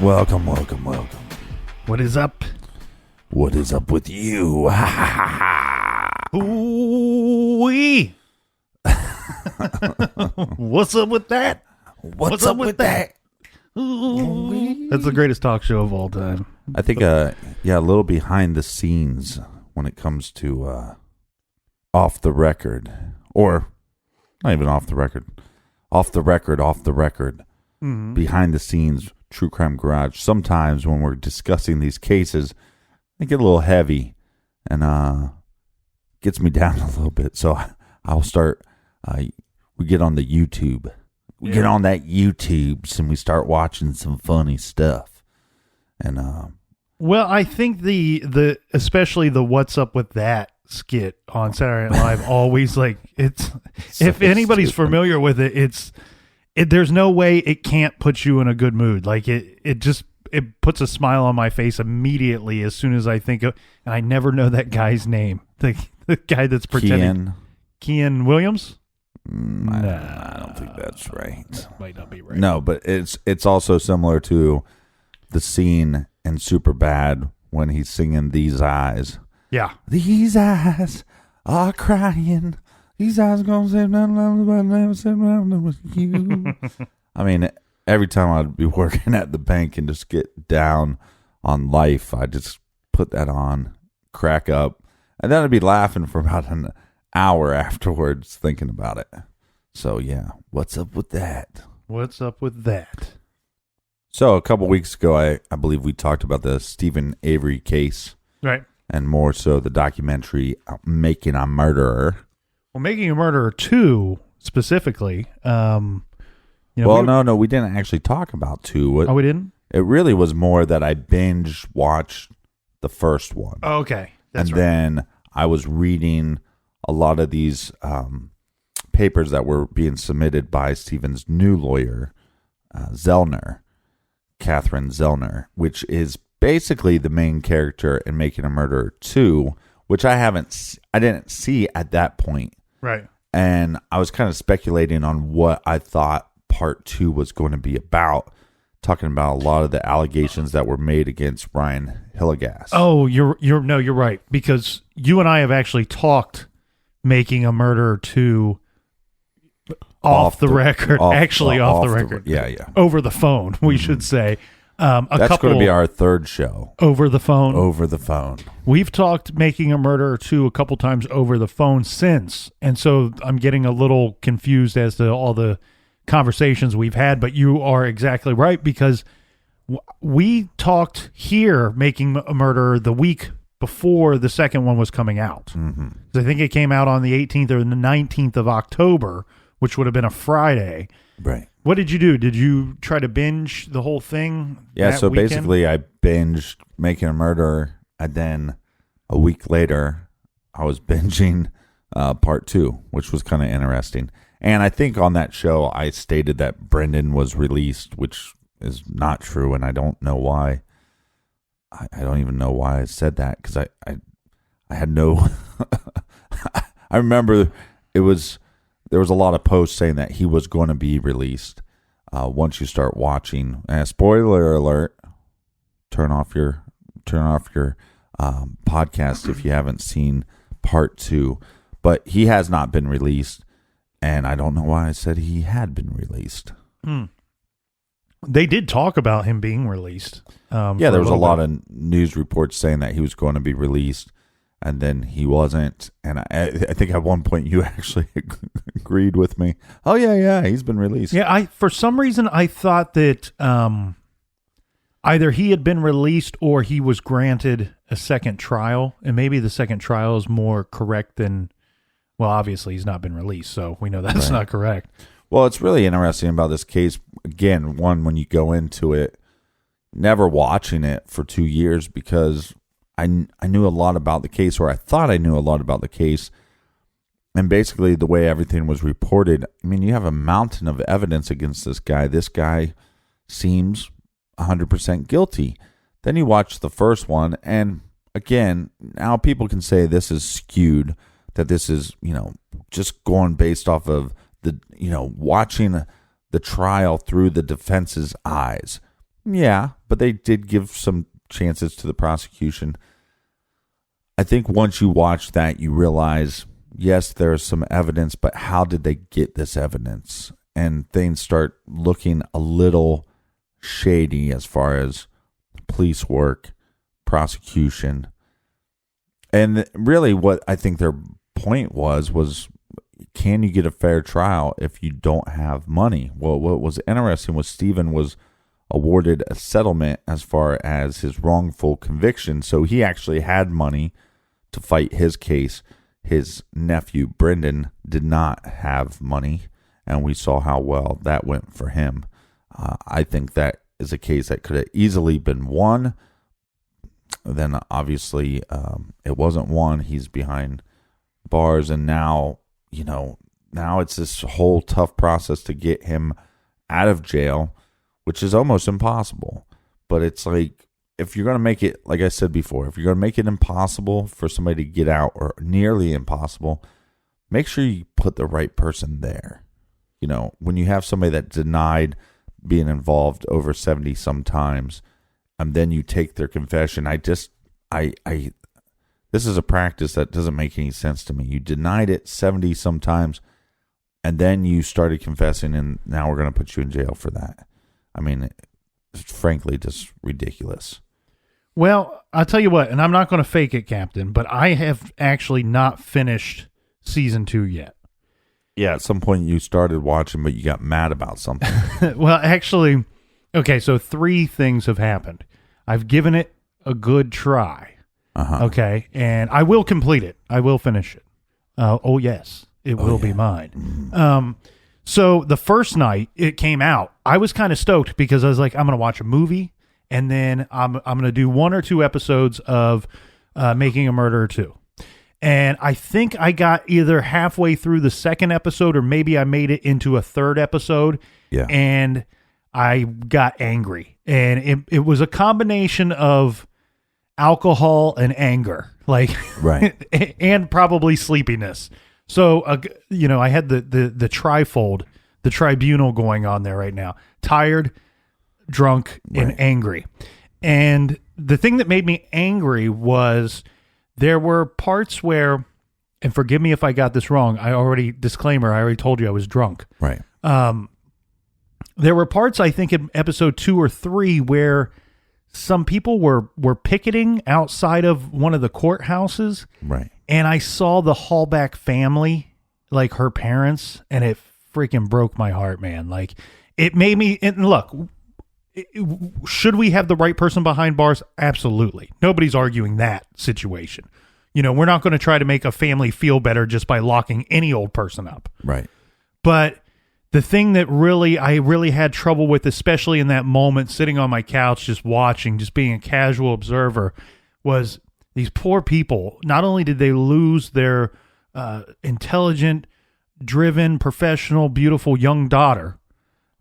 Welcome, welcome, welcome. What is up? What is up with you? Ooh-wee. What's up with that? What's up with that? Ooh. That's the greatest talk show of all time. I think, a little behind the scenes when it comes to off the record, or not even off the record, Mm-hmm. behind the scenes, True Crime Garage. Sometimes when we're discussing these cases, they get a little heavy and gets me down a little bit. So I'll start. We get on the YouTube. We get on that YouTube and we start watching some funny stuff. And well, I think the especially the "What's Up with That" skit on Saturday Night Live always it's so if anybody's stupid. familiar with it, there's no way it can't put you in a good mood. Like it puts a smile on my face immediately as soon as I think of, and I never know that guy's name. The guy that's pretending. Kean Williams? I don't think that's right. That might not be right. No, but it's also similar to the scene in Superbad when he's singing "These Eyes." Yeah. These eyes are crying. These eyes gonna say nothing but never say nothing with you. I mean, every time I'd be working at the bank and just get down on life, I just put that on, crack up, and then I'd be laughing for about an hour afterwards thinking about it. So yeah, what's up with that? What's up with that? So a couple weeks ago, I believe we talked about the Stephen Avery case, Right. and more so the documentary Making a Murderer. Well, Making a Murderer 2 specifically. No, we didn't actually talk about 2. Oh, we didn't? It really was more that I binge watched the first one. Oh, okay. That's and right. Then I was reading a lot of these papers that were being submitted by Stephen's new lawyer, Zellner, Kathleen Zellner, which is basically the main character in Making a Murderer 2, which I didn't see at that point. Right. And I was kind of speculating on what I thought part 2 was going to be about, talking about a lot of the allegations that were made against Ryan Hillegas. Oh, you're right, because you and I have actually talked Making a Murderer 2 off the record. Yeah. Over the phone, we should say. That's going to be our third show. Over the phone. Over the phone. We've talked Making a Murderer 2 a couple times over the phone since, and so I'm getting a little confused as to all the conversations we've had, but you are exactly right, because we talked here Making a Murderer the week before the second one was coming out. Mm-hmm. I think it came out on the 18th or the 19th of October, which would have been a Friday. Right. What did you do? Did you try to binge the whole thing? Yeah, so weekend? basically I binged Making a Murderer, and then a week later I was binging part 2, which was kind of interesting. And I think on that show I stated that Brendan was released, which is not true, and I don't know why. I don't even know why I said that, because I had no... I remember there was a lot of posts saying that he was going to be released once you start watching. Spoiler alert, turn off your podcast if you haven't seen part 2. But he has not been released, and I don't know why I said he had been released. They did talk about him being released. There was a lot of news reports saying that he was going to be released, and then he wasn't. And I think at one point you actually agreed with me. Oh, yeah, he's been released. Yeah, for some reason I thought that either he had been released or he was granted a second trial, and maybe the second trial is more correct than... Well, obviously he's not been released, so we know that's not correct. Well, it's really interesting about this case. Again, when you go into it, never watching it for 2 years, because I knew a lot about the case, or I thought I knew a lot about the case. And basically the way everything was reported, I mean, you have a mountain of evidence against this guy. This guy seems 100% guilty. Then you watch the first one, and again, now people can say this is skewed, that this is, just going based off of watching the trial through the defense's eyes. Yeah, but they did give some chances to the prosecution. I think once you watch that, you realize, yes, there's some evidence, but how did they get this evidence? And things start looking a little shady as far as police work, prosecution. And really what I think their point was can you get a fair trial if you don't have money? Well, what was interesting was Stephen was awarded a settlement as far as his wrongful conviction. So he actually had money to fight his case. His nephew, Brendan, did not have money, and we saw how well that went for him. I think that is a case that could have easily been won. Then obviously it wasn't won. He's behind bars, and now it's this whole tough process to get him out of jail, which is almost impossible. But it's like, if you're going to make it, like I said before, if you're going to make it impossible for somebody to get out, or nearly impossible, make sure you put the right person there. When you have somebody that denied being involved over 70 sometimes, and then you take their confession, this is a practice that doesn't make any sense to me. You denied it 70 sometimes, and then you started confessing, and now we're going to put you in jail for that. I mean, it's frankly just ridiculous. Well, I'll tell you what, and I'm not going to fake it, Captain, but I have actually not finished season 2 yet. Yeah, at some point you started watching, but you got mad about something. Well, actually, okay, so 3 things have happened. I've given it a good try. Okay, and I will complete it. I will finish it. Oh, yes, it will be mine. So the first night it came out, I was kind of stoked because I was like, I'm going to watch a movie, and then I'm going to do 1 or 2 episodes of Making a Murderer 2. And I think I got either halfway through the second episode, or maybe I made it into a third episode. Yeah. And I got angry. And it was a combination of alcohol and anger, right. And probably sleepiness. So, I had the trifold, the tribunal going on there right now. Tired, drunk, and angry. And the thing that made me angry was there were parts where, and forgive me if I got this wrong, I already told you I was drunk. Right. There were parts, I think, in episode 2 or 3 where some people were picketing outside of one of the courthouses. Right. And I saw the Hallback family, like her parents, and it freaking broke my heart, man. Like, it made me, and look, should we have the right person behind bars? Absolutely. Nobody's arguing that situation. We're not going to try to make a family feel better just by locking any old person up. Right. But the thing that I really had trouble with, especially in that moment, sitting on my couch, just watching, just being a casual observer, was these poor people. Not only did they lose their intelligent, driven, professional, beautiful young daughter,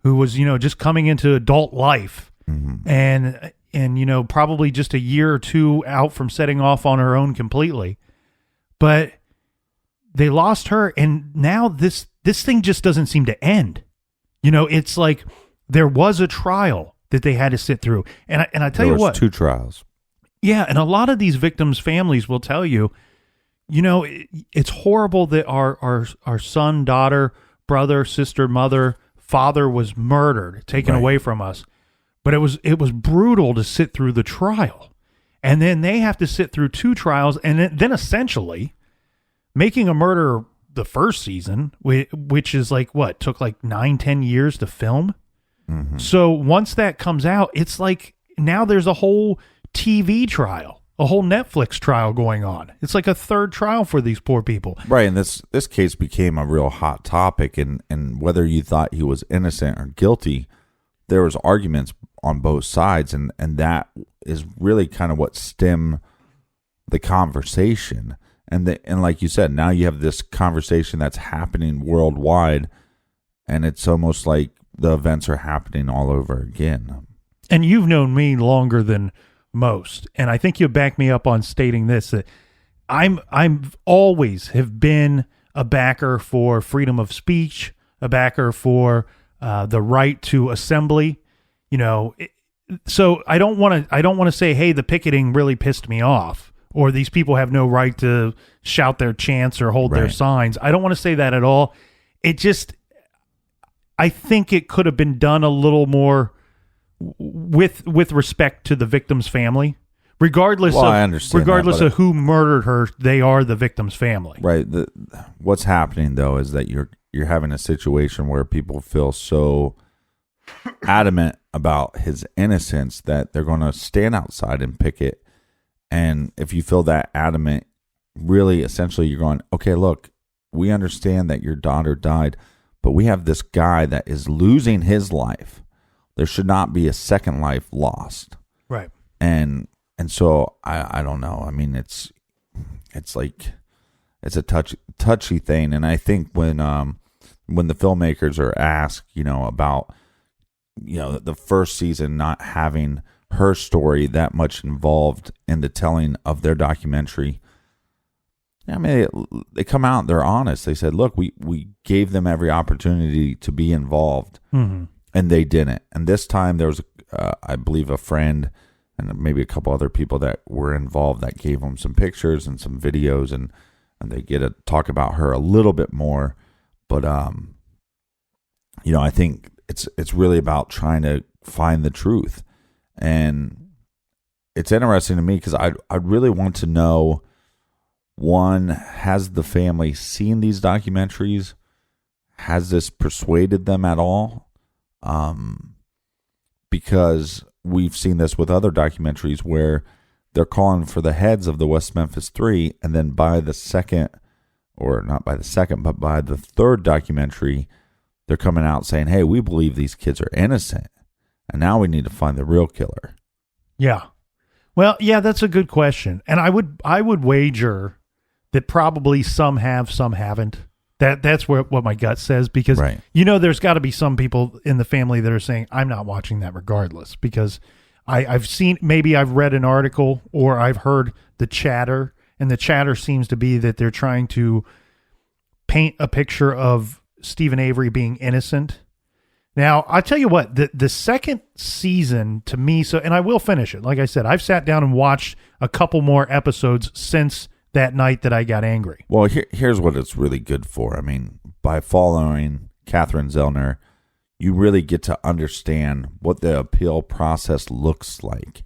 who was, just coming into adult life, and probably just a year or 2 out from setting off on her own completely, but they lost her, and now this thing just doesn't seem to end. It's like there was a trial that they had to sit through, and I tell you what, 2 trials. Yeah, and a lot of these victims' families will tell you, it's horrible that our son, daughter, brother, sister, mother, father was murdered, taken away from us. But it was brutal to sit through the trial. And then they have to sit through 2 trials, and then essentially Making a Murderer, the first season, which is took 9-10 years to film. Mm-hmm. So once that comes out, it's like now there's a whole TV trial, a whole Netflix trial going on. It's like a third trial for these poor people. Right, and this case became a real hot topic, and whether you thought he was innocent or guilty, there was arguments on both sides, and that is really kind of what stemmed the conversation. And like you said, now you have this conversation that's happening worldwide, and it's almost like the events are happening all over again. And you've known me longer than most, and I think you'll back me up on stating this, that I'm always have been a backer for freedom of speech, a backer for the right to assembly. so I don't want to say, hey, the picketing really pissed me off, or these people have no right to shout their chants or hold their Right. signs. I don't want to say that at all. It just, I think it could have been done a little more with respect to the victim's family. Regardless I understand that, of who murdered her, they are the victim's family. Right. What's happening though is that you're having a situation where people feel so adamant about his innocence that they're going to stand outside and picket. And if you feel that adamant, really, essentially, you're going, okay, look, we understand that your daughter died, but we have this guy that is losing his life. There should not be a second life lost. Right. And so I don't know. I mean, it's like it's a touchy thing. And I think when the filmmakers are asked, about the first season not having her story that much involved in the telling of their documentary, I mean, they come out, they're honest. They said, look, we gave them every opportunity to be involved, mm-hmm. and they didn't. And this time there was, I believe, a friend and maybe a couple other people that were involved that gave them some pictures and some videos, and they get to talk about her a little bit more. But, I think it's really about trying to find the truth. And it's interesting to me because I'd really want to know, one, has the family seen these documentaries? Has this persuaded them at all? Because we've seen this with other documentaries where they're calling for the heads of the West Memphis Three, and then by the second, or not by the second, but by the third documentary, they're coming out saying, hey, we believe these kids are innocent, and now we need to find the real killer. Yeah. Well, yeah, that's a good question. And I would wager that probably some have, some haven't. That's what my gut says, because Right. There's got to be some people in the family that are saying, I'm not watching that regardless, because I've seen, maybe I've read an article or I've heard the chatter, and the chatter seems to be that they're trying to paint a picture of Stephen Avery being innocent. Now, I'll tell you what, the second season to me, and I will finish it. Like I said, I've sat down and watched a couple more episodes since that night that I got angry. Well, here's what it's really good for. I mean, by following Kathleen Zellner, you really get to understand what the appeal process looks like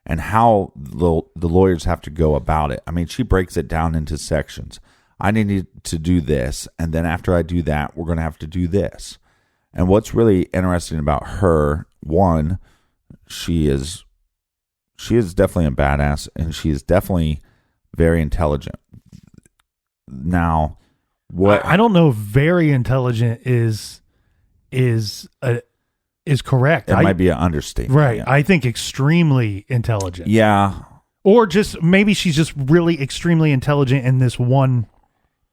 and how the lawyers have to go about it. I mean, she breaks it down into sections. I need to do this, and then after I do that, we're going to have to do this. And what's really interesting about her, one, she is definitely a badass, and she is definitely very intelligent. Now, what I don't know if very intelligent is correct. It might be an understatement. Right. Yeah. I think extremely intelligent. Yeah. Or just maybe she's just really extremely intelligent in this one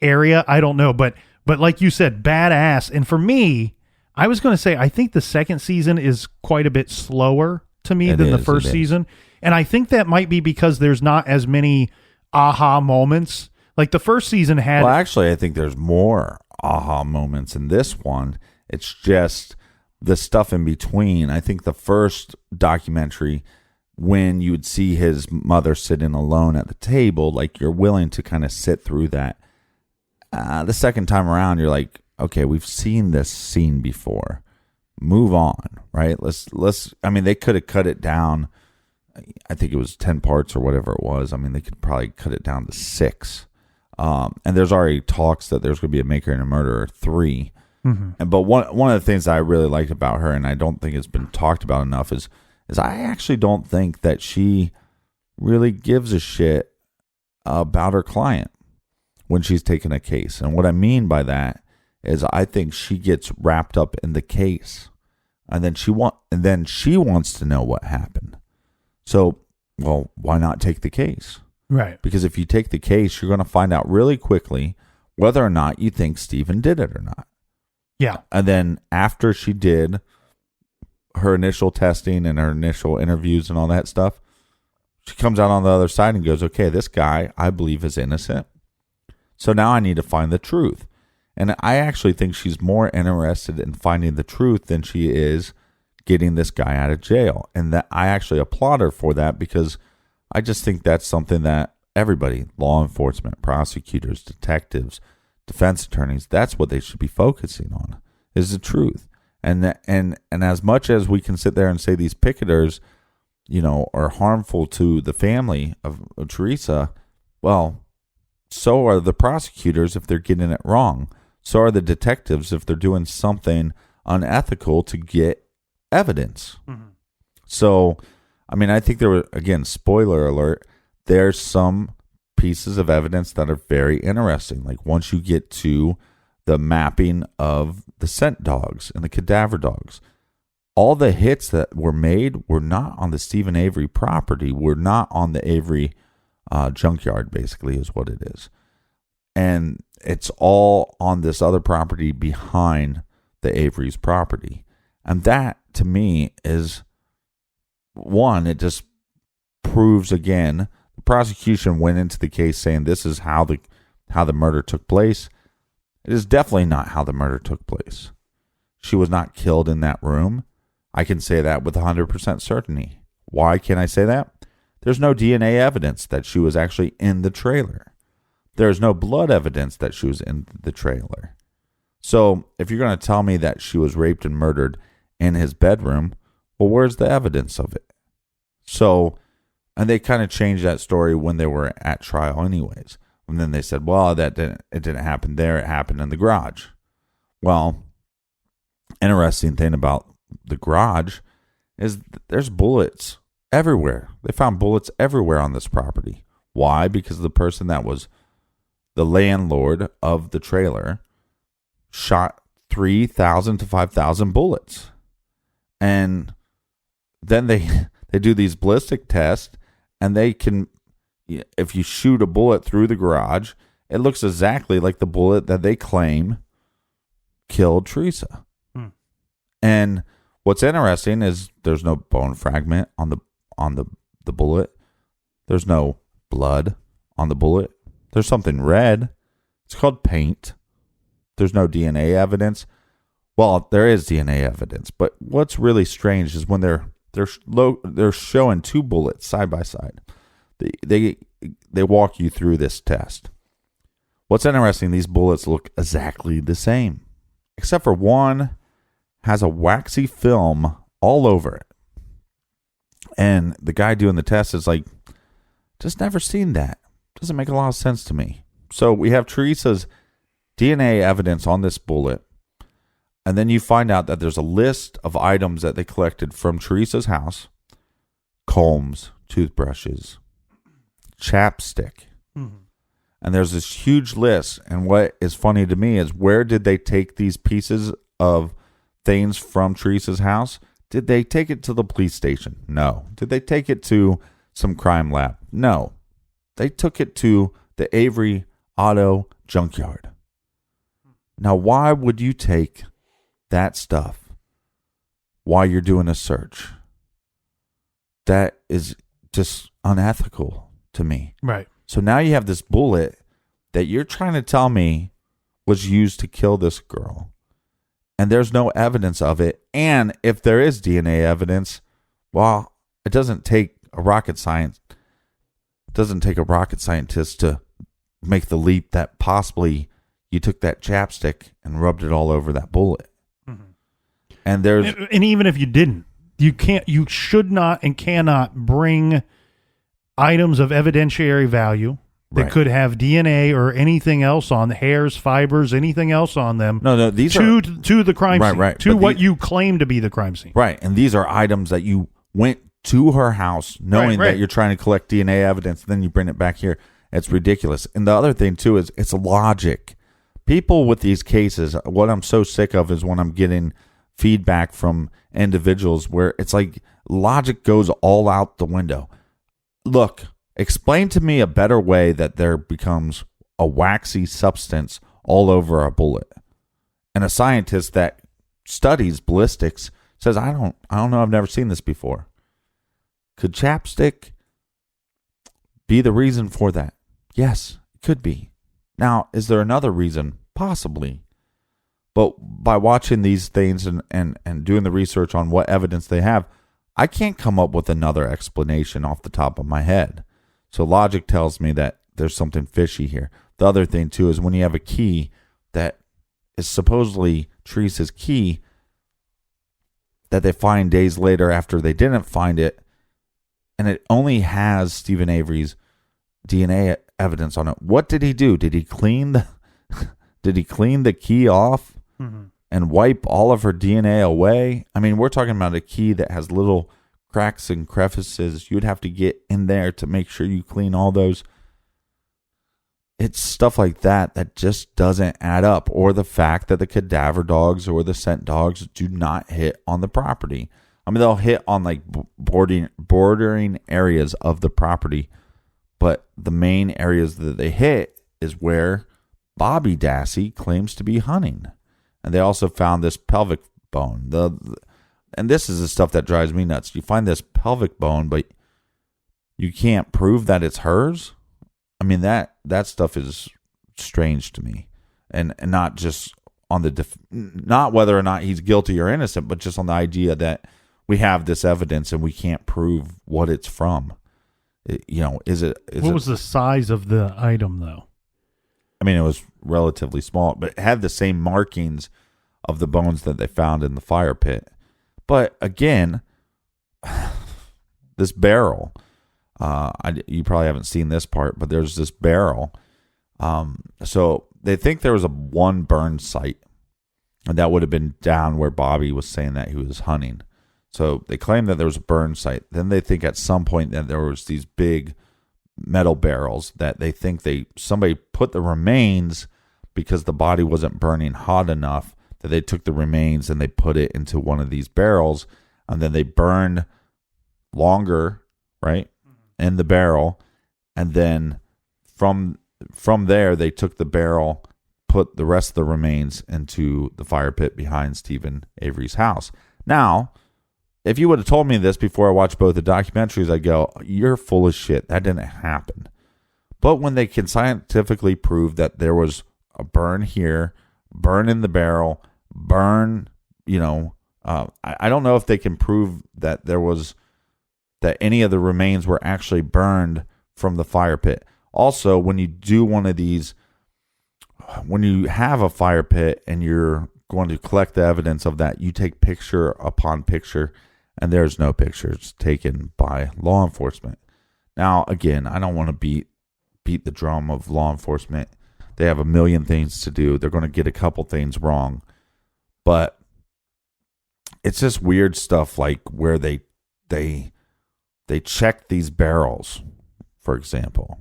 area. I don't know, but like you said, badass. And for me, I was going to say I think the second season is quite a bit slower to me than the first season. And I think that might be because there's not as many aha moments. Like the first season had. Well, actually, I think there's more aha moments in this one. It's just the stuff in between. I think the first documentary, when you would see his mother sitting alone at the table, like you're willing to kind of sit through that. The second time around, you're like, okay, we've seen this scene before. Move on, right? Let's. I mean, they could have cut it down. I think it was 10 parts or whatever it was. I mean, they could probably cut it down to 6. And there's already talks that there's going to be a Maker and a Murderer 3. Mm-hmm. But one of the things that I really liked about her, and I don't think it's been talked about enough, is I actually don't think that she really gives a shit about her client when she's taking a case. And what I mean by that is I think she gets wrapped up in the case, and then she wants to know what happened. So, well, why not take the case? Right. Because if you take the case, you're going to find out really quickly whether or not you think Stephen did it or not. Yeah. And then after she did her initial testing and her initial interviews and all that stuff, she comes out on the other side and goes, okay, this guy I believe is innocent. So now I need to find the truth. And I actually think she's more interested in finding the truth than she is getting this guy out of jail. And that I actually applaud her for that, because I just think that's something that everybody, law enforcement, prosecutors, detectives, defense attorneys, that's what they should be focusing on, is the truth. And as much as we can sit there and say these picketers, are harmful to the family of Teresa, well, so are the prosecutors if they're getting it wrong. So are the detectives if they're doing something unethical to get evidence. Mm-hmm. So, I think there were, again, spoiler alert, there's some pieces of evidence that are very interesting. Like once you get to the mapping of the scent dogs and the cadaver dogs, all the hits that were made were not on the Stephen Avery property, were not on the Avery junkyard, basically, is what it is. And it's all on this other property behind the Avery's property. And that, to me, is one, it just proves again, the prosecution went into the case saying this is how the murder took place. It is definitely not how the murder took place. She was not killed in that room. I can say that with 100% certainty. Why can I say that? There's no DNA evidence that she was actually in the trailer. There's no blood evidence that she was in the trailer. So if you're going to tell me that she was raped and murdered in his bedroom, well, where's the evidence of it? So, and they kind of changed that story when they were at trial anyways. And then they said, well, it didn't happen there. It happened in the garage. Well, interesting thing about the garage is there's bullets everywhere. They found bullets everywhere on this property. Why? Because the person that was the landlord of the trailer shot 3,000 to 5,000 bullets. And then they do these ballistic tests, and they can, if you shoot a bullet through the garage, it looks exactly like the bullet that they claim killed Teresa. And what's interesting is there's no bone fragment on the bullet. There's no blood on the bullet. There's something red. It's called paint. There's no DNA evidence. Well, there is DNA evidence, but what's really strange is when they're showing two bullets side by side. They walk you through this test. What's interesting, these bullets look exactly the same, except for one has a waxy film all over it. And the guy doing the test is like, just never seen that. Doesn't make a lot of sense to me. So we have Teresa's DNA evidence on this bullet. And then you find out that there's a list of items that they collected from Teresa's house. Combs, toothbrushes, chapstick. Mm-hmm. And there's this huge list. And what is funny to me is, where did they take these pieces of things from Teresa's house? Did they take it to the police station? No. Did they take it to some crime lab? No. They took it to the Avery Auto Junkyard. Now, why would you take that stuff while you're doing a search? That is just unethical to me. Right. So now you have this bullet that you're trying to tell me was used to kill this girl, and there's no evidence of it. And if there is DNA evidence, well, it doesn't take a rocket scientist to make the leap that possibly you took that chapstick and rubbed it all over that bullet. Mm-hmm. And even if you didn't, you should not and cannot bring items of evidentiary value that could have DNA or anything else on hairs, fibers, anything else on them. No, these to the crime scene, to what you claim to be the crime scene. Right, and these are items that you went to her house knowing that you're trying to collect DNA evidence, then you bring it back here. It's ridiculous. And the other thing, too, is it's logic. People with these cases, what I'm so sick of is when I'm getting feedback from individuals where it's like logic goes all out the window. Look, explain to me a better way that there becomes a waxy substance all over a bullet. And a scientist that studies ballistics says, I don't know, I've never seen this before. Could chapstick be the reason for that? Yes, it could be. Now, is there another reason? Possibly. But by watching these things and doing the research on what evidence they have, I can't come up with another explanation off the top of my head. So logic tells me that there's something fishy here. The other thing, too, is when you have a key that is supposedly Teresa's key that they find days later after they didn't find it, and it only has Stephen Avery's DNA evidence on it. What did he do? Did he clean the key off and wipe all of her DNA away? I mean, we're talking about a key that has little cracks and crevices. You'd have to get in there to make sure you clean all those. It's stuff like that just doesn't add up. Or the fact that the cadaver dogs or the scent dogs do not hit on the property. I mean, they'll hit on like bordering areas of the property, but the main areas that they hit is where Bobby Dassey claims to be hunting. And they also found this pelvic bone. And this is the stuff that drives me nuts. You find this pelvic bone, but you can't prove that it's hers. I mean, that stuff is strange to me, and not just on not whether or not he's guilty or innocent, but just on the idea that we have this evidence and we can't prove what it's from. What was the size of the item, though? I mean, it was relatively small, but it had the same markings of the bones that they found in the fire pit. But again, this barrel. You probably haven't seen this part, but there's this barrel. So they think there was one burn site, and that would have been down where Bobby was saying that he was hunting. So they claim that there was a burn site. Then they think at some point that there was these big metal barrels that they think somebody put the remains, because the body wasn't burning hot enough, that they took the remains and they put it into one of these barrels, and then they burned longer, right? In the barrel, and then from there they took the barrel, put the rest of the remains into the fire pit behind Stephen Avery's house. Now, if you would have told me this before I watched both the documentaries, I'd go, you're full of shit. That didn't happen. But when they can scientifically prove that there was a burn here, burn in the barrel, burn, I don't know if they can prove that that any of the remains were actually burned from the fire pit. Also, when you do one of these, when you have a fire pit and you're going to collect the evidence of that, you take picture upon picture, and there's no pictures taken by law enforcement. Now, again, I don't want to beat the drum of law enforcement. They have a million things to do. They're going to get a couple things wrong. But it's just weird stuff like where they checked these barrels, for example,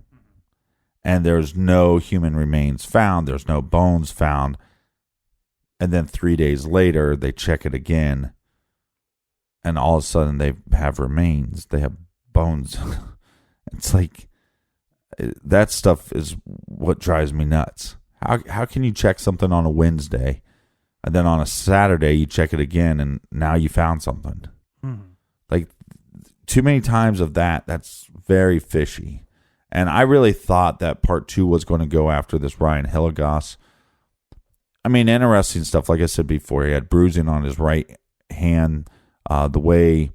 and there's no human remains found. There's no bones found. And then 3 days later, they check it again, and all of a sudden they have remains. They have bones. It's like, that stuff is what drives me nuts. How can you check something on a Wednesday, and then on a Saturday you check it again, and now you found something? Like, too many times of that's very fishy. And I really thought that part 2 was going to go after this Ryan Hillegas. I mean, interesting stuff. Like I said before, he had bruising on his right hand. The way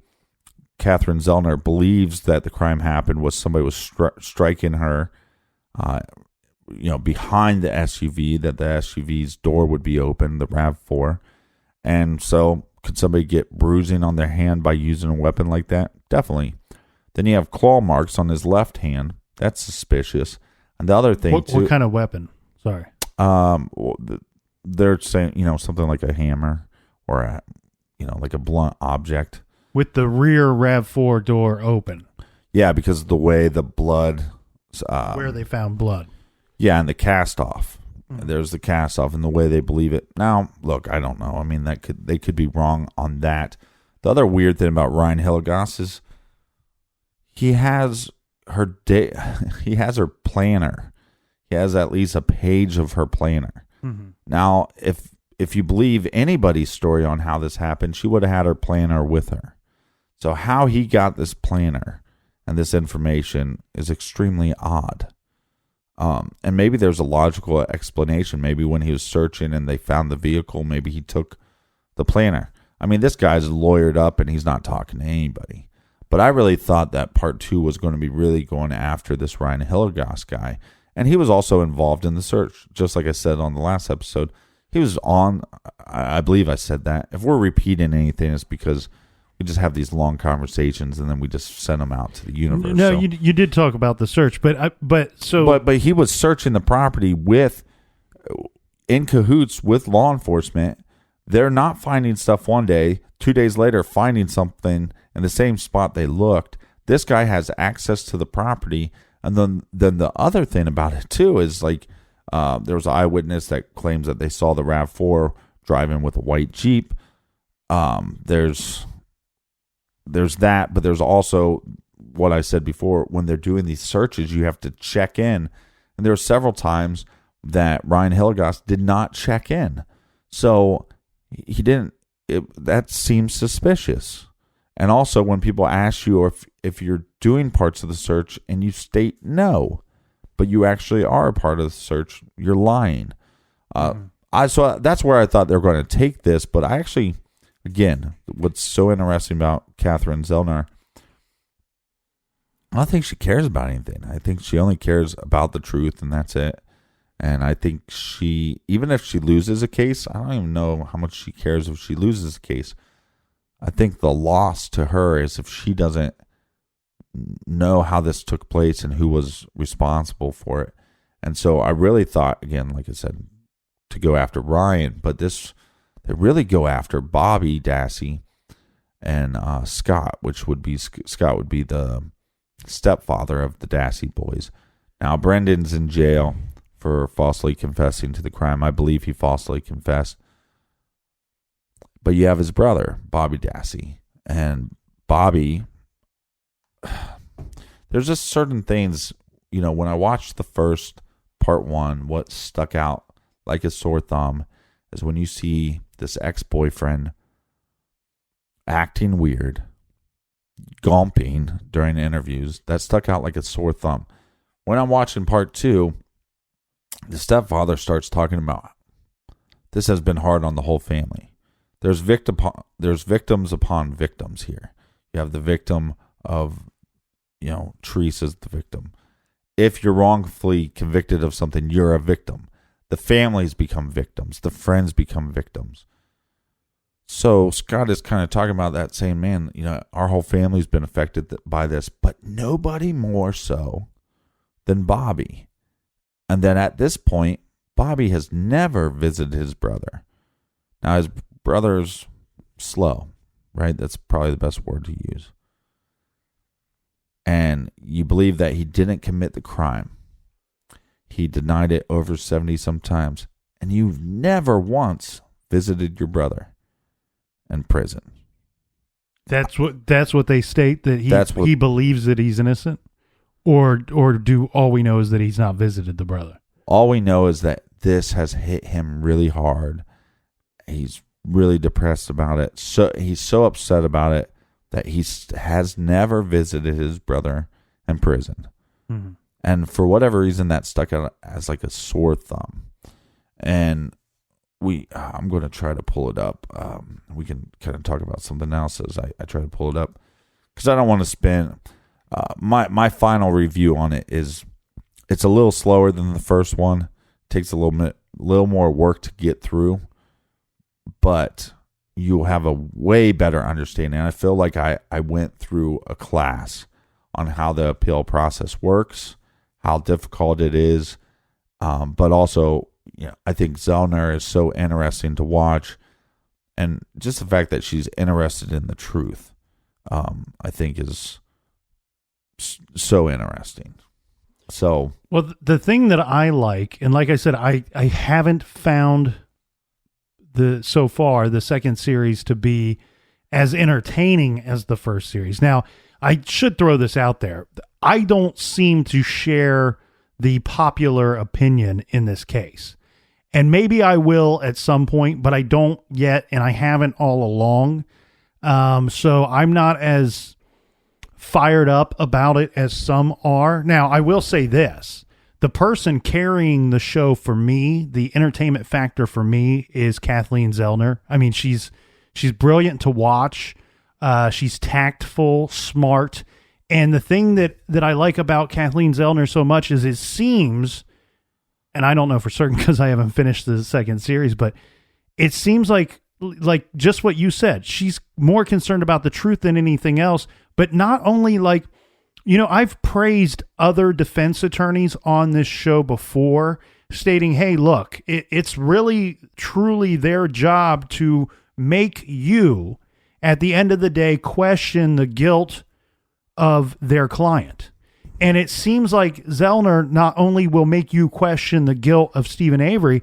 Kathleen Zellner believes that the crime happened was somebody was striking her, behind the SUV, that the SUV's door would be open, the RAV4. And so, could somebody get bruising on their hand by using a weapon like that? Definitely. Then you have claw marks on his left hand. That's suspicious. And the other thing, what kind of weapon? Sorry. They're saying, something like a hammer or like a blunt object. With the rear RAV4 door open. Yeah, because of the way the blood. Where they found blood. Yeah, and the cast off. There's the cast off and the way they believe it. Now, look, I don't know. I mean, they could be wrong on that. The other weird thing about Ryan Hillegas is he has her he has her planner. He has at least a page of her planner. Now, if you believe anybody's story on how this happened, she would have had her planner with her. So how he got this planner and this information is extremely odd. And maybe there's a logical explanation. Maybe when he was searching and they found the vehicle, maybe he took the planner. I mean, this guy's lawyered up and he's not talking to anybody. But I really thought that part 2 was going to be really going after this Ryan Hilligoss guy. And he was also involved in the search, just like I said on the last episode. He was on, I believe I said that. If we're repeating anything, it's because we just have these long conversations and then we just send them out to the universe. No, so. You did talk about the search, but he was searching the property in cahoots with law enforcement. They're not finding stuff one day, 2 days later finding something in the same spot they looked. This guy has access to the property, and then the other thing about it too is like there was an eyewitness that claims that they saw the RAV4 driving with a white Jeep. There's that, but there's also what I said before. When they're doing these searches, you have to check in, and there were several times that Ryan Hilligoss did not check in, so he didn't. That seems suspicious. And also, when people ask you if you're doing parts of the search and you state no, but you actually are a part of the search, you're lying. So that's where I thought they were going to take this, but I actually. Again, what's so interesting about Kathleen Zellner, I don't think she cares about anything. I think she only cares about the truth, and that's it. And I think even if she loses a case, I don't even know how much she cares if she loses a case. I think the loss to her is if she doesn't know how this took place and who was responsible for it. And so I really thought, again, like I said, to go after Ryan, but they really go after Bobby Dassey and Scott, which would be the stepfather of the Dassey boys. Now, Brendan's in jail for falsely confessing to the crime. I believe he falsely confessed. But you have his brother, Bobby Dassey. And Bobby, there's just certain things, when I watched the first part 1, what stuck out like a sore thumb is when you see this ex-boyfriend acting weird, gomping during interviews. That stuck out like a sore thumb. When I'm watching part 2, the stepfather starts talking about this has been hard on the whole family. There's victims upon victims here. You have the victim of, Teresa's the victim. If you're wrongfully convicted of something, you're a victim. The families become victims. The friends become victims. So Scott is kind of talking about that, saying, man, our whole family's been affected by this, but nobody more so than Bobby. And then at this point, Bobby has never visited his brother. Now, his brother's slow, right? That's probably the best word to use. And you believe that he didn't commit the crime. He denied it over 70 some times. And you've never once visited your brother in prison. That's what they state, that he believes that he's innocent? Or do all we know is that he's not visited the brother? All we know is that this has hit him really hard. He's really depressed about it. So he's so upset about it that he has never visited his brother in prison. Mm-hmm. And for whatever reason, that stuck out as like a sore thumb. And I'm going to try to pull it up. We can kind of talk about something else as I try to pull it up, because I don't want to spend my final review on it is it's a little slower than the first one. It takes a little more work to get through, but you'll have a way better understanding. And I feel like I went through a class on how the appeal process works, how difficult it is, but also, I think Zellner is so interesting to watch, and just the fact that she's interested in the truth, I think is so interesting. So, well, the thing that I like, and like I said, I haven't found so far the second series to be as entertaining as the first series. Now, I should throw this out there. I don't seem to share the popular opinion in this case. And maybe I will at some point, but I don't yet, and I haven't all along. So I'm not as fired up about it as some are. Now, I will say this. the person carrying the show for me, the entertainment factor for me, is Kathleen Zellner. I mean, she's brilliant to watch. She's tactful, smart. And the thing that I like about Kathleen Zellner so much is it seems, and I don't know for certain because I haven't finished the second series, but it seems like just what you said. She's more concerned about the truth than anything else, but not only like, I've praised other defense attorneys on this show before, stating, hey, look, it's really, truly their job to make you, at the end of the day, question the guilt of their client. And it seems like Zellner not only will make you question the guilt of Stephen Avery,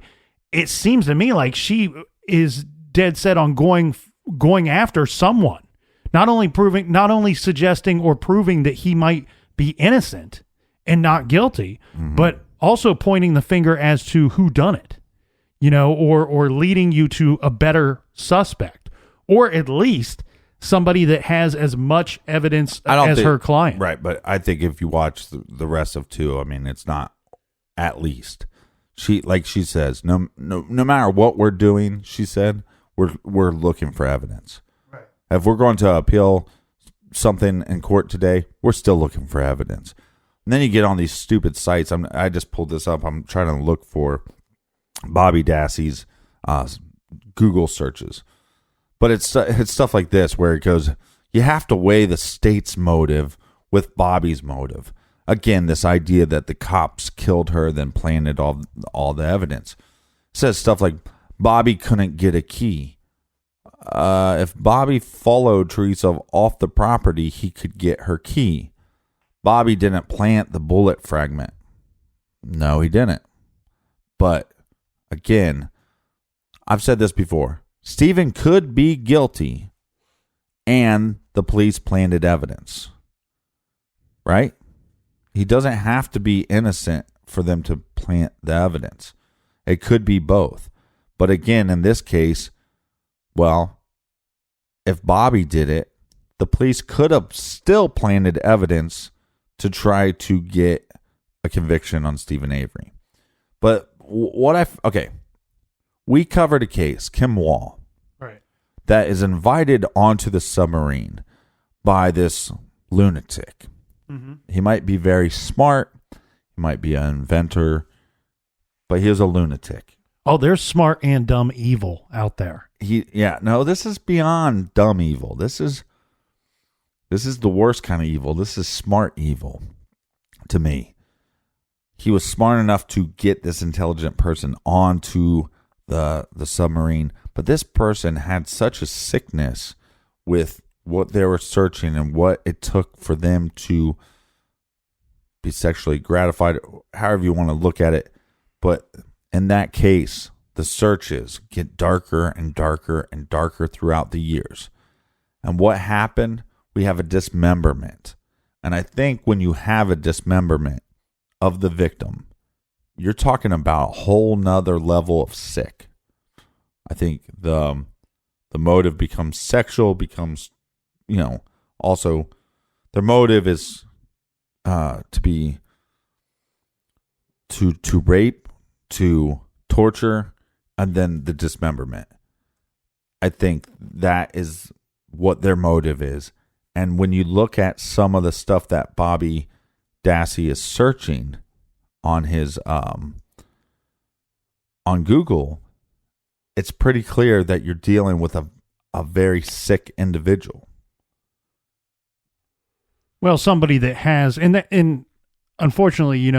it seems to me like she is dead set on going after someone. Not only suggesting or proving that he might be innocent and not guilty, but also pointing the finger as to who done it, or leading you to a better suspect, or at least somebody that has as much evidence as her client. Right, but I think if you watch the rest of 2, I mean, it's not at least. She says, no matter what we're doing, she said, we're looking for evidence. If we're going to appeal something in court today, we're still looking for evidence. And then you get on these stupid sites. I just pulled this up. I'm trying to look for Bobby Dassey's Google searches. But it's stuff like this where it goes, you have to weigh the state's motive with Bobby's motive. Again, this idea that the cops killed her, then planted all the evidence. It says stuff like, Bobby couldn't get a key. If Bobby followed Teresa off the property, he could get her key. Bobby didn't plant the bullet fragment. No, he didn't. But again, I've said this before. Stephen could be guilty and the police planted evidence. Right? He doesn't have to be innocent for them to plant the evidence. It could be both. But again, in this case, well, if Bobby did it, the police could have still planted evidence to try to get a conviction on Stephen Avery. But we covered a case, Kim Wall, right, that is invited onto the submarine by this lunatic. Mm-hmm. He might be very smart. He might be an inventor, but he is a lunatic. Oh, there's smart and dumb evil out there. This is beyond dumb evil. This is the worst kind of evil. This is smart evil to me. He was smart enough to get this intelligent person onto the submarine, but this person had such a sickness with what they were searching and what it took for them to be sexually gratified, however you want to look at it. But in that case, the searches get darker and darker and darker throughout the years. And what happened? We have a dismemberment. And I think when you have a dismemberment of the victim, you're talking about a whole nother level of sick. I think the motive becomes sexual, becomes, also their motive is to rape, to torture, and then the dismemberment. I think that is what their motive is. And when you look at some of the stuff that Bobby Dassey is searching on his on Google, it's pretty clear that you're dealing with a very sick individual. Well, somebody that has, and unfortunately,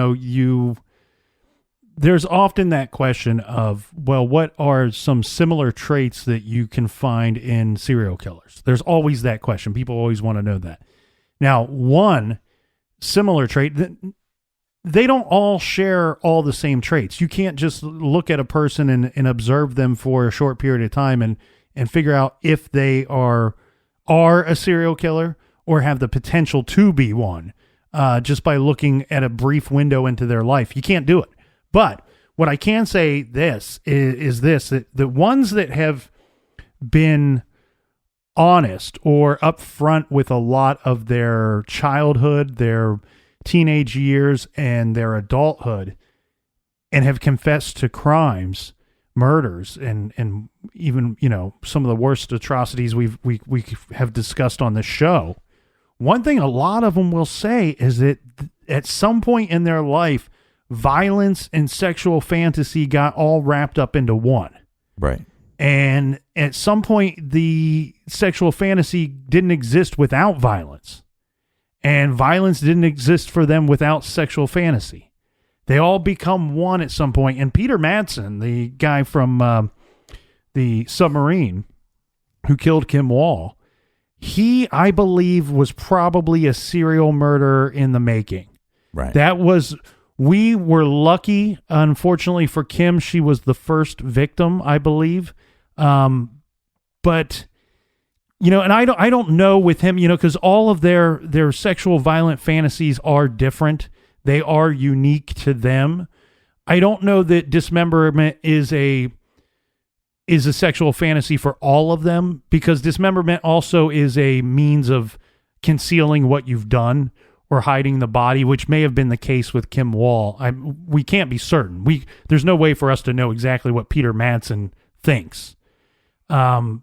there's often that question of, well, what are some similar traits that you can find in serial killers? There's always that question. People always want to know that. Now, one similar trait, they don't all share all the same traits. You can't just look at a person and observe them for a short period of time and figure out if they are a serial killer or have the potential to be one just by looking at a brief window into their life. You can't do it. But what I can say is that the ones that have been honest or upfront with a lot of their childhood, their teenage years and their adulthood and have confessed to crimes, murders, and even, some of the worst atrocities we have discussed on this show. One thing a lot of them will say is that at some point in their life, violence and sexual fantasy got all wrapped up into one. Right. And at some point, the sexual fantasy didn't exist without violence. And violence didn't exist for them without sexual fantasy. They all become one at some point. And Peter Madsen, the guy from the submarine who killed Kim Wall, he, I believe, was probably a serial murderer in the making. Right. We were lucky. Unfortunately for Kim, she was the first victim, I believe. But, and I don't know with him, because all of their sexual violent fantasies are different. They are unique to them. I don't know that dismemberment is a sexual fantasy for all of them, because dismemberment also is a means of concealing what you've done or hiding the body, which may have been the case with Kim Wall. We can't be certain. There's no way for us to know exactly what Peter Madsen thinks. And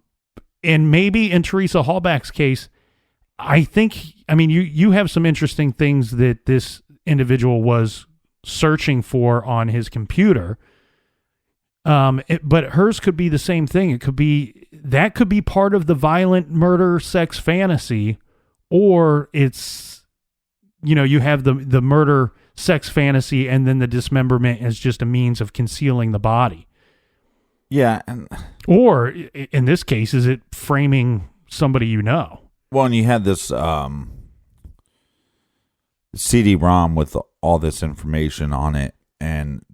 maybe in Teresa Hallback's case, you have some interesting things that this individual was searching for on his computer. But hers could be the same thing. It could be part of the violent murder sex fantasy, or it's, you have the murder sex fantasy and then the dismemberment is just a means of concealing the body. Yeah. Or in this case, is it framing somebody Well, and you had this CD-ROM with all this information on it, and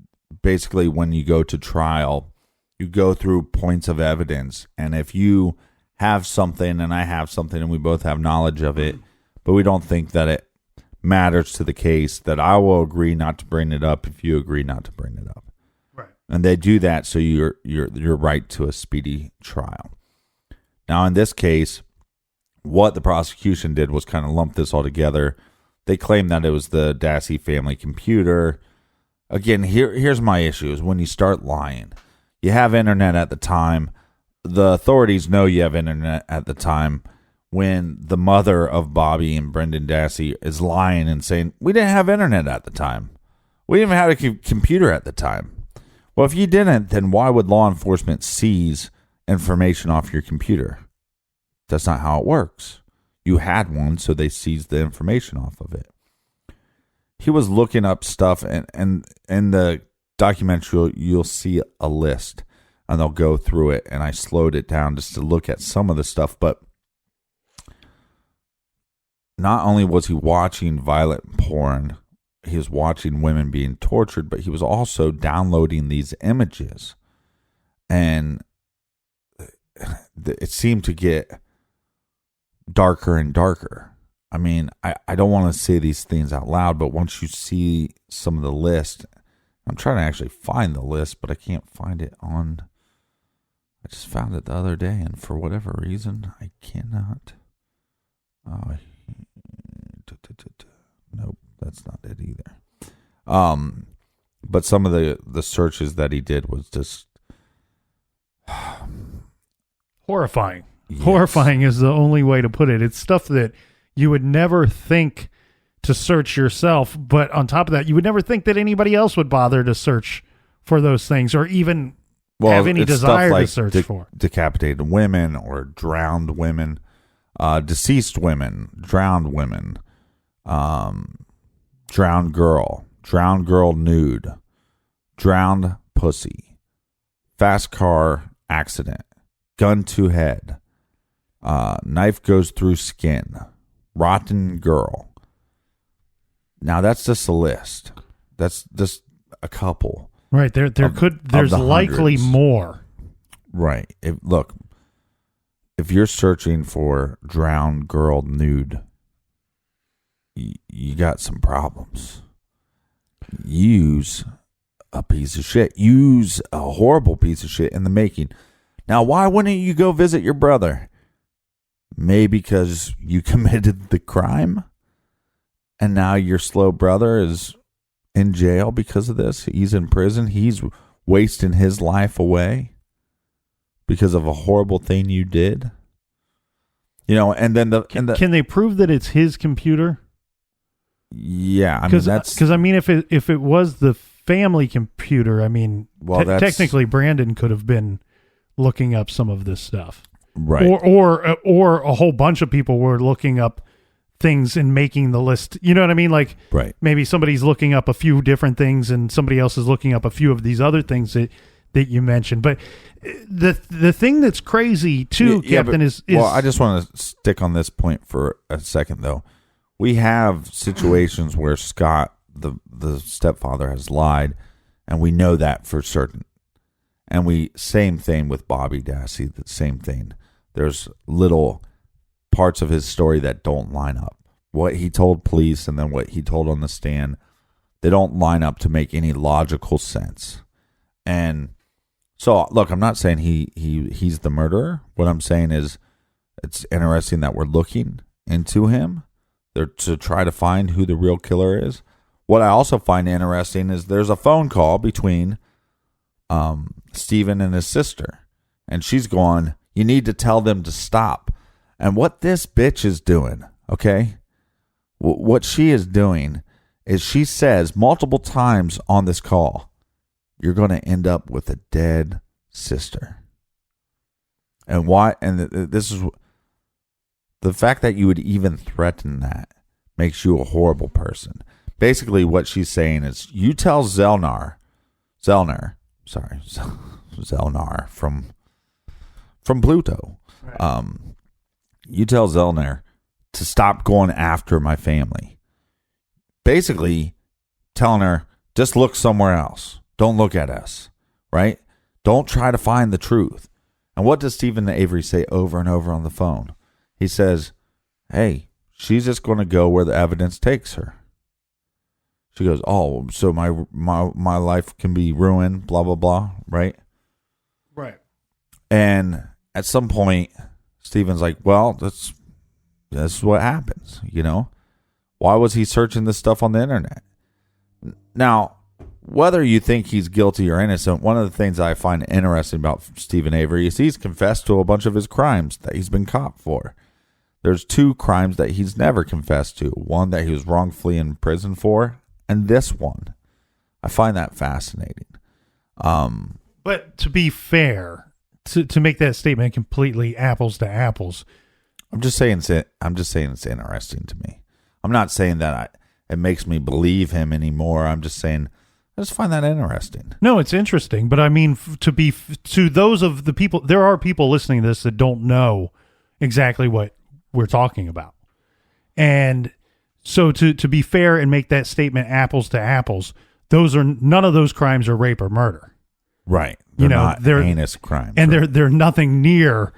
basically when you go to trial, you go through points of evidence, and if you have something and I have something and we both have knowledge of it, but we don't think that it matters to the case, that I will agree not to bring it up if you agree not to bring it up. Right. And they do that so you're right to a speedy trial. Now in this case, what the prosecution did was kind of lump this all together. They claim that it was the Dassey family computer. Again, here's my issue is when you start lying. You have internet at the time. The authorities know you have internet at the time. When the mother of Bobby and Brendan Dassey is lying and saying, we didn't have internet at the time. We didn't even have a computer at the time. Well, if you didn't, then why would law enforcement seize information off your computer? That's not how it works. You had one, so they seized the information off of it. He was looking up stuff, and in the documentary, you'll see a list, and they'll go through it, and I slowed it down just to look at some of the stuff, but not only was he watching violent porn, he was watching women being tortured, but he was also downloading these images, and it seemed to get darker and darker. I mean, I don't want to say these things out loud, but once you see some of the list, I'm trying to actually find the list, but I can't find it on. I just found it the other day, and for whatever reason, I cannot. Nope, that's not it either. But some of the searches that he did was just horrifying. Yes. Horrifying is the only way to put it. It's stuff that you would never think to search yourself, but on top of that, you would never think that anybody else would bother to search for those things or even have any desire to search for. Decapitated women or drowned women, deceased women, drowned women, drowned girl nude, drowned pussy, fast car accident, gun to head, knife goes through skin, rotten girl. Now that's just a list. That's just a couple. Right. There's likely more. Right. If you're searching for drowned girl nude, you got some problems. Use a piece of shit. Use a horrible piece of shit in the making. Now, why wouldn't you go visit your brother? Maybe because you committed the crime And now your slow brother is in jail because of this. He's in prison. He's wasting his life away because of a horrible thing you did. And then can they prove that it's his computer? Yeah, I mean that's because if it was the family computer, technically Brandon could have been looking up some of this stuff, right? Or a whole bunch of people were looking up things and making the list. You know what I mean? Like, right. Maybe somebody's looking up a few different things, and somebody else is looking up a few of these other things that you mentioned. But the thing that's crazy too, Captain, is well, I just want to stick on this point for a second, though. We have situations where Scott, the stepfather, has lied, and we know that for certain. And same thing with Bobby Dassey, the same thing. There's little parts of his story that don't line up. What he told police and then what he told on the stand, they don't line up to make any logical sense. And so, look, I'm not saying he's the murderer. What I'm saying is it's interesting that we're looking into him to try to find who the real killer is. What I also find interesting is there's a phone call between Stephen and his sister, and she's going, "You need to tell them to stop." And what this bitch is doing, okay, what she is doing is she says multiple times on this call, "You're going to end up with a dead sister." And why? And this is the fact that you would even threaten that makes you a horrible person. Basically, what she's saying is, you tell Zellner from Pluto. Right. You tell Zellner to stop going after my family. Basically, telling her, just look somewhere else. Don't look at us, right? Don't try to find the truth. And what does Stephen Avery say over and over on the phone? He says, "Hey, she's just going to go where the evidence takes her." She goes, "Oh, so my life can be ruined, blah, blah, blah," right? Right. And at some point, Stephen's like, "Well, that's what happens, Why was he searching this stuff on the internet?" Now, whether you think he's guilty or innocent, one of the things I find interesting about Stephen Avery is he's confessed to a bunch of his crimes that he's been caught for. There's 2 crimes that he's never confessed to. One that he was wrongfully in prison for, and this one. I find that fascinating. But to be fair, to make that statement completely apples to apples, I'm just saying it's interesting to me. I'm not saying that it makes me believe him anymore. I'm just saying I just find that interesting. No, it's interesting, but I mean, to those of the people, there are people listening to this that don't know exactly what we're talking about. And so to be fair and make that statement apples to apples, none of those crimes are rape or murder. Right. They're heinous crimes. And right? they're nothing near,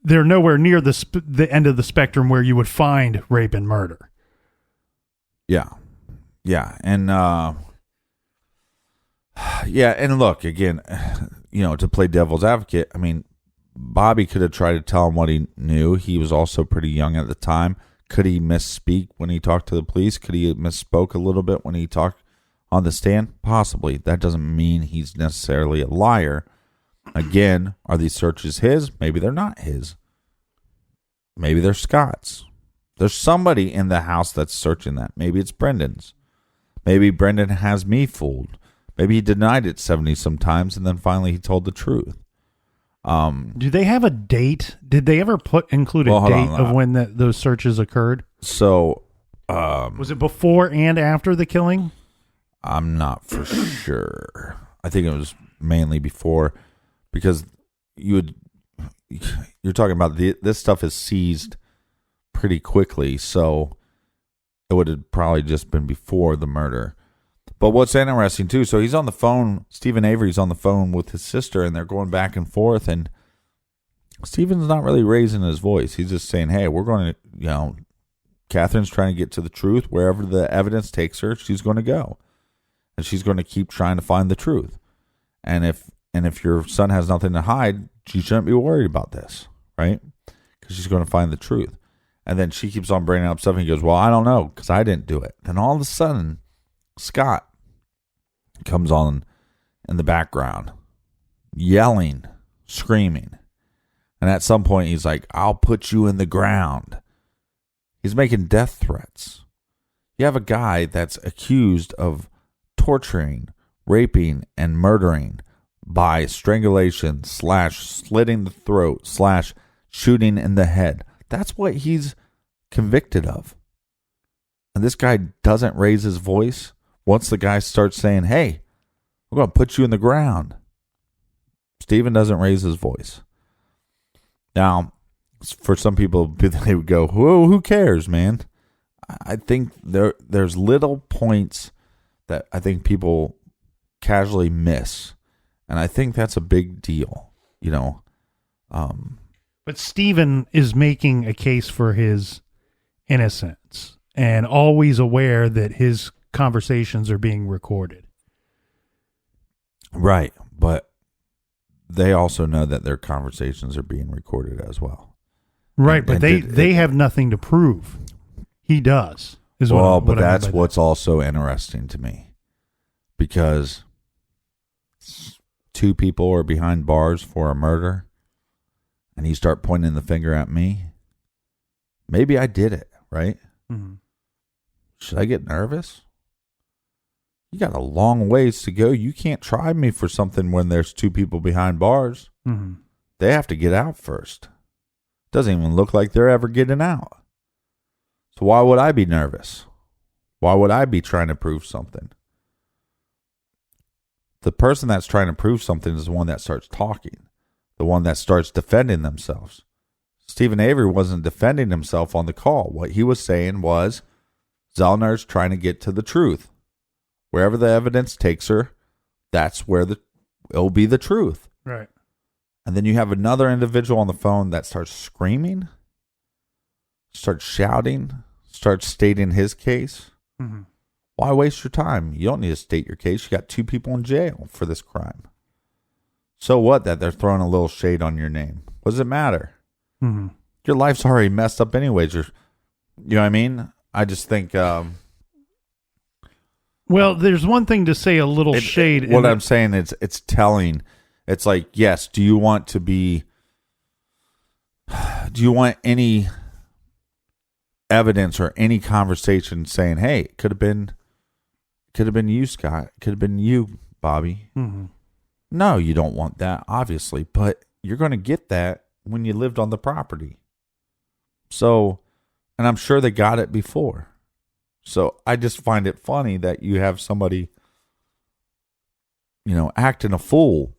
they're nowhere near the end of the spectrum where you would find rape and murder. Yeah. Yeah. And, yeah. And look, again, to play devil's advocate, I mean, Bobby could have tried to tell him what he knew. He was also pretty young at the time. Could he misspeak when he talked to the police? Could he have misspoke a little bit when he talked on the stand? Possibly. That doesn't mean he's necessarily a liar. Again, are these searches his? Maybe they're not his. Maybe they're Scott's. There's somebody in the house that's searching that. Maybe it's Brendan's. Maybe Brendan has me fooled. Maybe he denied it 70 sometimes and then finally he told the truth. Do they have a date? Did they ever include a date of when those searches occurred? So, was it before and after the killing? I'm not for sure. I think it was mainly before, because you're talking about this stuff is seized pretty quickly, so it would have probably just been before the murder. But what's interesting too, so he's on the phone, Stephen Avery's on the phone with his sister, and they're going back and forth, and Stephen's not really raising his voice. He's just saying, "Hey, we're going to, Catherine's trying to get to the truth. Wherever the evidence takes her, she's going to go. And she's going to keep trying to find the truth. And if your son has nothing to hide, you shouldn't be worried about this, right? Because she's going to find the truth." And then she keeps on bringing up stuff, and he goes, well, I don't know, because I didn't do it. Then all of a sudden, Scott comes on in the background, yelling, screaming. And at some point, he's like, I'll put you in the ground. He's making death threats. You have a guy that's accused of torturing, raping, and murdering by strangulation / slitting the throat / shooting in the head. That's what he's convicted of. And this guy doesn't raise his voice. Once the guy starts saying, hey, we're going to put you in the ground, Stephen doesn't raise his voice. Now, for some people, they would go, whoa, who cares, man? I think there's little points that I think people casually miss. And I think that's a big deal, you know. But Stephen is making a case for his innocence and always aware that his conversations are being recorded. Right. But they also know that their conversations are being recorded as well. Right. But they have nothing to prove. He does. But that's what's also interesting to me. Because 2 people are behind bars for a murder, and you start pointing the finger at me. Maybe I did it, right? Mm-hmm. Should I get nervous? You got a long ways to go. You can't try me for something when there's 2 people behind bars. Mm-hmm. They have to get out first. Doesn't even look like they're ever getting out. So why would I be nervous? Why would I be trying to prove something? The person that's trying to prove something is the one that starts talking, the one that starts defending themselves. Stephen Avery wasn't defending himself on the call. What he was saying was, Zellner's trying to get to the truth. Wherever the evidence takes her, that's where it'll be the truth. Right. And then you have another individual on the phone that starts screaming, starts shouting, starts stating his case. Mm-hmm. Why waste your time? You don't need to state your case. You got 2 people in jail for this crime. So what that they're throwing a little shade on your name? What does it matter? Mm-hmm. Your life's already messed up anyways. You know what I mean? I just think... well, there's one thing to say a little shade. What I'm saying is it's telling. It's like, yes, do you want any evidence or any conversation saying, hey, it could have been you, Scott. It could have been you, Bobby. Mm-hmm. No, you don't want that, obviously, but you're going to get that when you lived on the property. So, and I'm sure they got it before. So I just find it funny that you have somebody, acting a fool,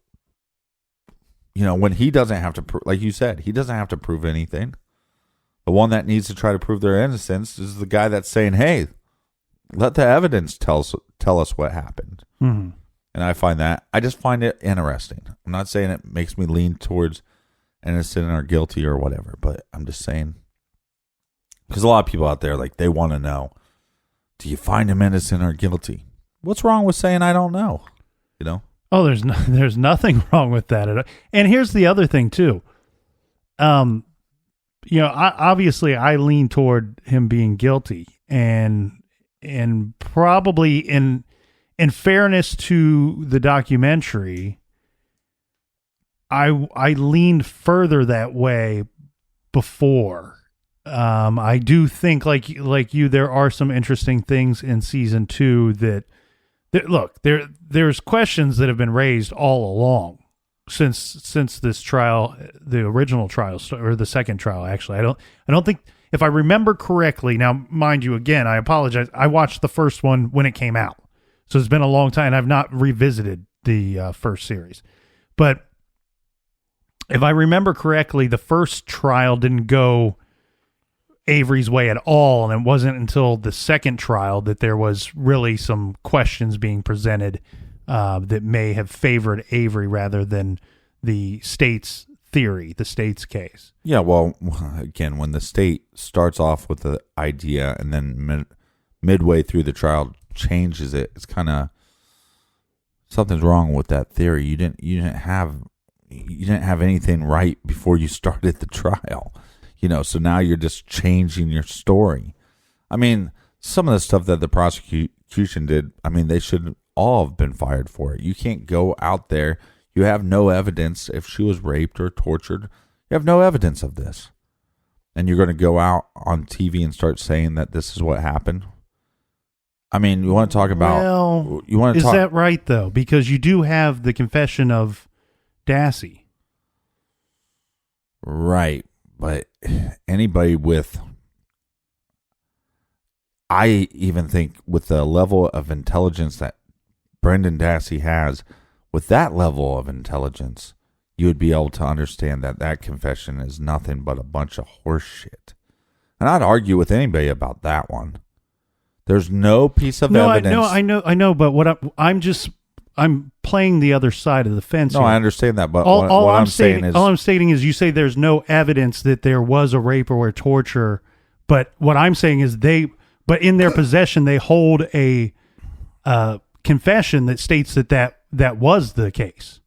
when he doesn't have to, like you said, he doesn't have to prove anything. The one that needs to try to prove their innocence is the guy that's saying, hey, let the evidence tell us what happened. Mm-hmm. And I just find it interesting. I'm not saying it makes me lean towards innocent or guilty or whatever, but I'm just saying, because a lot of people out there, like, they want to know, do you find him innocent or guilty? What's wrong with saying I don't know? Oh, there's nothing wrong with that at all. And here's the other thing too. Obviously I lean toward him being guilty, and probably in fairness to the documentary, I leaned further that way before. I do think like you, there are some interesting things in season 2 that look, there's questions that have been raised all along since this trial, the original trial, or the second trial, actually. I don't think, if I remember correctly, now mind you, again, I apologize, I watched the first one when it came out, so it's been a long time. I've not revisited the first series, but if I remember correctly, the first trial didn't go Avery's way at all, and it wasn't until the second trial that there was really some questions being presented that may have favored Avery rather than the state's theory, the state's case. Yeah, well, again, when the state starts off with the idea and then midway through the trial changes it, it's kind of, something's wrong with that theory. You didn't have anything right before you started the trial. So now you're just changing your story. I mean, some of the stuff that the prosecution did, I mean, they should all have been fired for it. You can't go out there. You have no evidence if she was raped or tortured. You have no evidence of this. And you're going to go out on TV and start saying that this is what happened. I mean, you want to talk about... Well, is that right, though? Because you do have the confession of Dassey. Right. But anybody with... I even think with the level of intelligence that Brendan Dassey has, with that level of intelligence, you would be able to understand that that confession is nothing but a bunch of horse shit. And I'd argue with anybody about that one. There's no piece of evidence. I know, but I'm playing the other side of the fence. No, here. I understand that, but all I'm saying is... All I'm stating is you say there's no evidence that there was a rape or a torture, but what I'm saying is but in their possession, they hold a confession that states that was the case.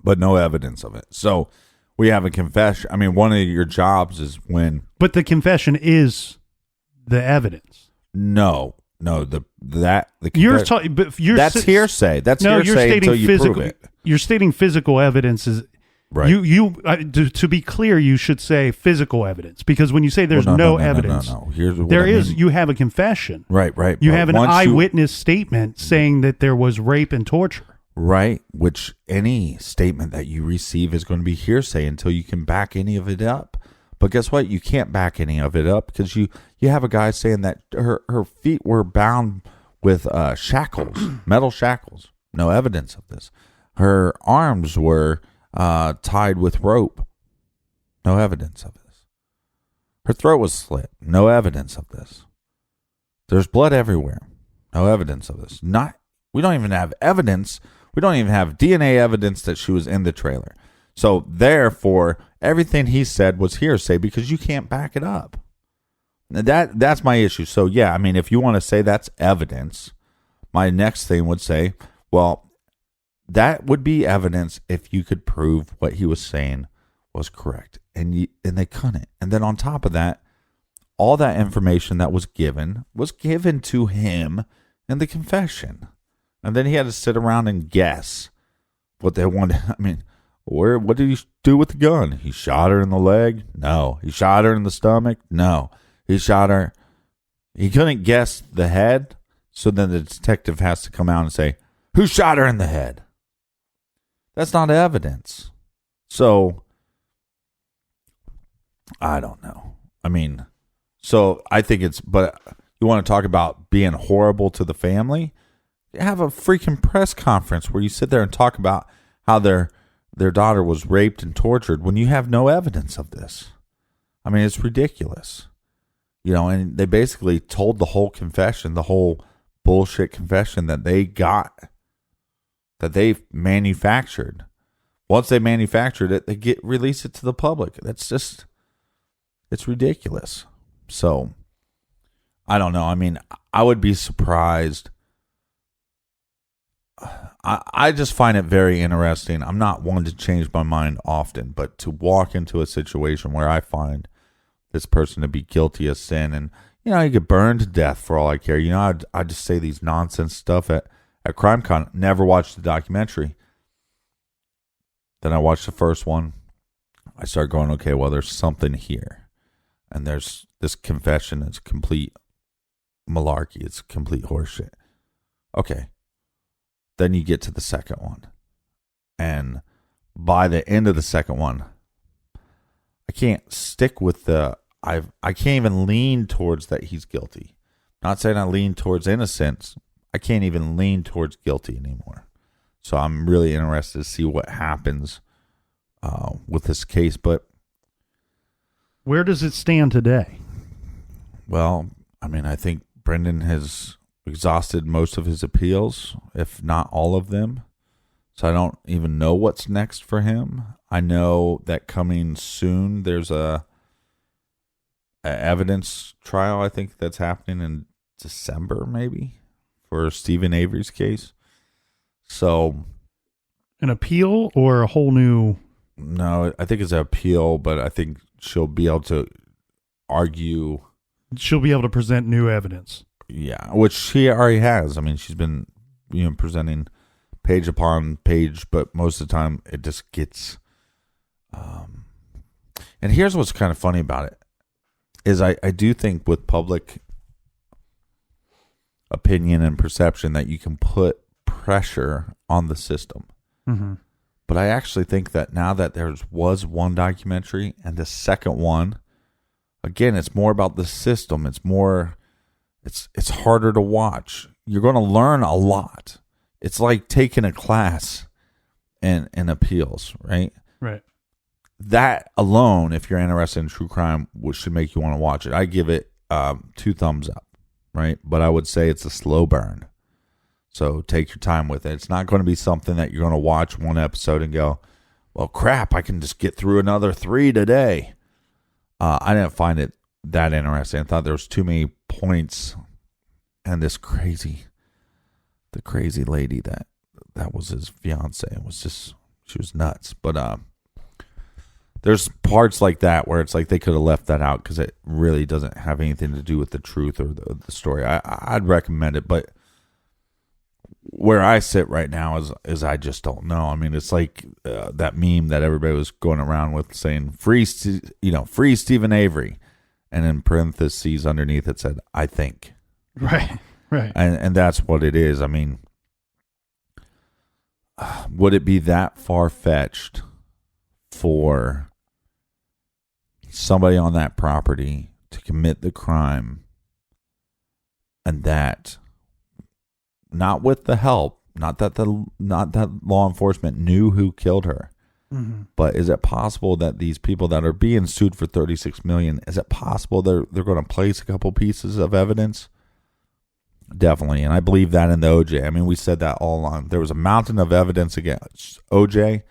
But no evidence of it. So we have a confession. I mean, one of your jobs is when... But the confession is the evidence. No. That's hearsay. That's hearsay until you prove it. You're stating physical evidence is... Right. To be clear, you should say physical evidence, because when you say there's no evidence, Here's what there I is. mean. You have a confession. Right. You have an eyewitness statement saying that there was rape and torture. Right, which any statement that you receive is going to be hearsay until you can back any of it up. But guess what? You can't back any of it up because you have a guy saying that her feet were bound with shackles, metal shackles. No evidence of this. Her arms were tied with rope. No evidence of this. Her throat was slit. No evidence of this. There's blood everywhere. No evidence of this. We don't even have evidence. We don't even have DNA evidence that she was in the trailer. So therefore, everything he said was hearsay because you can't back it up. That's my issue. So yeah, I mean, if you want to say that's evidence, my next thing would say, well, that would be evidence if you could prove what he was saying was correct, and they couldn't. And then on top of that, all that information that was given to him in the confession, and then he had to sit around and guess what they wanted. I mean, what did he do with the gun? He shot her in the leg? No. He shot her in the stomach? No. He shot her. He couldn't guess the head, so then the detective has to come out and say, who shot her in the head? That's not evidence. So, I don't know. I mean, so I think but you want to talk about being horrible to the family? Have a freaking press conference where you sit there and talk about how their daughter was raped and tortured when you have no evidence of this. I mean, it's ridiculous. And they basically told the whole confession, the whole bullshit confession that they got, that they manufactured. Once they manufactured it, they release it to the public. It's ridiculous. So, I don't know. I mean, I would be surprised. I just find it very interesting. I'm not one to change my mind often, but to walk into a situation where I find this person to be guilty of sin, and you get burned to death for all I care. I just say these nonsense stuff at CrimeCon. Never watched the documentary. Then I watched the first one. I start going, okay, well, there's something here, and there's this confession is complete malarkey. It's complete horseshit. Okay. Then you get to the second one. And by the end of the second one, I can't stick with I can't even lean towards that he's guilty. Not saying I lean towards innocence. I can't even lean towards guilty anymore. So I'm really interested to see what happens with this case. But where does it stand today? Well, I mean, I think Brendan has exhausted most of his appeals, if not all of them. So I don't even know what's next for him. I know that coming soon, there's a evidence trial, I think that's happening in December, maybe, for Stephen Avery's case. So an appeal or a whole new... No, I think it's an appeal, but I think she'll be able to argue. She'll be able to present new evidence. Yeah, which she already has. I mean, she's been, presenting page upon page, but most of the time it just gets. And here's what's kind of funny about it is I do think with public opinion and perception that you can put pressure on the system. Mm-hmm. But I actually think that now that there was one documentary and the second one, again, it's more about the system. It's more, it's harder to watch. You're going to learn a lot. It's like taking a class in appeals, right? Right. That alone, if you're interested in true crime, should make you want to watch it. I give it 2 thumbs up, right? But I would say it's a slow burn. So take your time with it. It's not going to be something that you're going to watch one episode and go, well, crap, I can just get through another 3 today. I didn't find it that interesting. I thought there was too many points, and the crazy lady that was his fiance she was nuts. But there's parts like that where it's like they could have left that out because it really doesn't have anything to do with the truth or the story. I'd recommend it, but where I sit right now is I just don't know. I mean, it's like that meme that everybody was going around with saying free Stephen Avery, and in parentheses underneath it said I think. Right. And that's what it is. I mean, would it be that far-fetched for somebody on that property to commit the crime, and that not with the help, not that law enforcement knew who killed her, mm-hmm. but is it possible that these people that are being sued for $36 million, is it possible they're going to place a couple pieces of evidence? Definitely, and I believe that in the OJ. I mean, we said that all along. There was a mountain of evidence against OJ.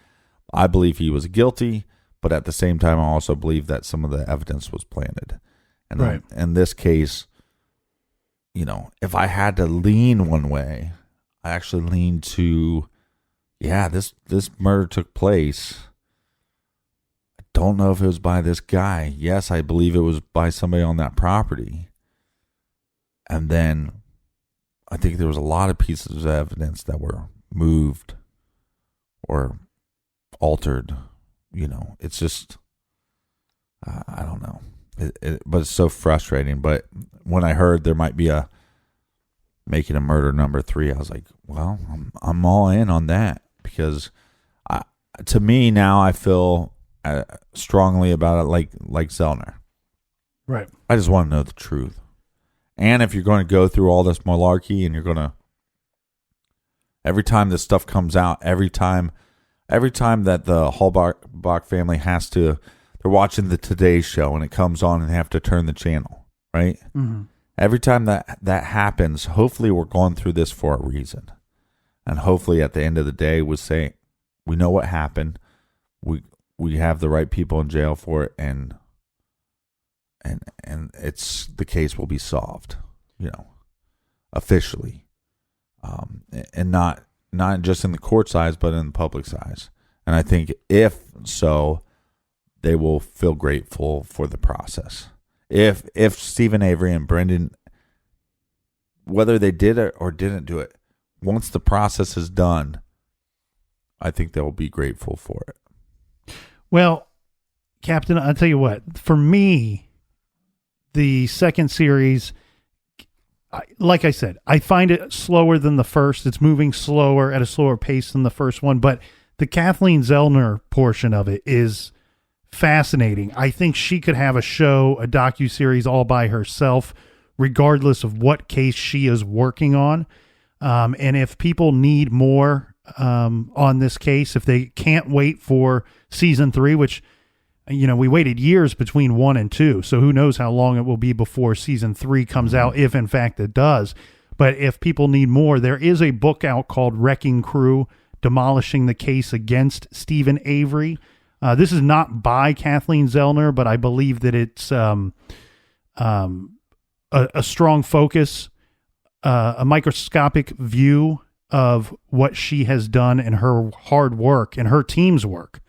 I believe he was guilty, but at the same time, I also believe that some of the evidence was planted. And right. In this case, if I had to lean one way, I actually lean to, this murder took place. I don't know if it was by this guy. Yes, I believe it was by somebody on that property. And then I think there was a lot of pieces of evidence that were moved or altered. It's just, I don't know. But it's so frustrating. But when I heard there might be making a murder number 3, I was like, well, I'm all in on that, because to me now I feel strongly about it like Zellner. Right. I just want to know the truth. And if you're going to go through all this malarkey and you're going to, every time this stuff comes out, every time that the Halbach family they're watching the Today Show and it comes on and they have to turn the channel, right? Mm-hmm. Every time that happens, hopefully we're going through this for a reason. And hopefully at the end of the day, we say, we know what happened. We have the right people in jail for it, and it's the case will be solved, officially. And not just in the court's eyes, but in the public's eyes. And I think if so, they will feel grateful for the process. If Stephen Avery and Brendan, whether they did it or didn't do it, once the process is done, I think they'll be grateful for it. Well, Captain, I'll tell you what, for me, the second series, like I said, I find it slower than the first. It's moving slower at a slower pace than the first one, but the Kathleen Zellner portion of it is fascinating. I think she could have a show, a docuseries all by herself, regardless of what case she is working on. And if people need more on this case, if they can't wait for season 3, which, we waited years between 1 and 2, so who knows how long it will be before season 3 comes out, if in fact it does. But if people need more, there is a book out called Wrecking Crew, Demolishing the Case Against Stephen Avery. This is not by Kathleen Zellner, but I believe that it's a strong focus, a microscopic view of what she has done and her hard work and her team's work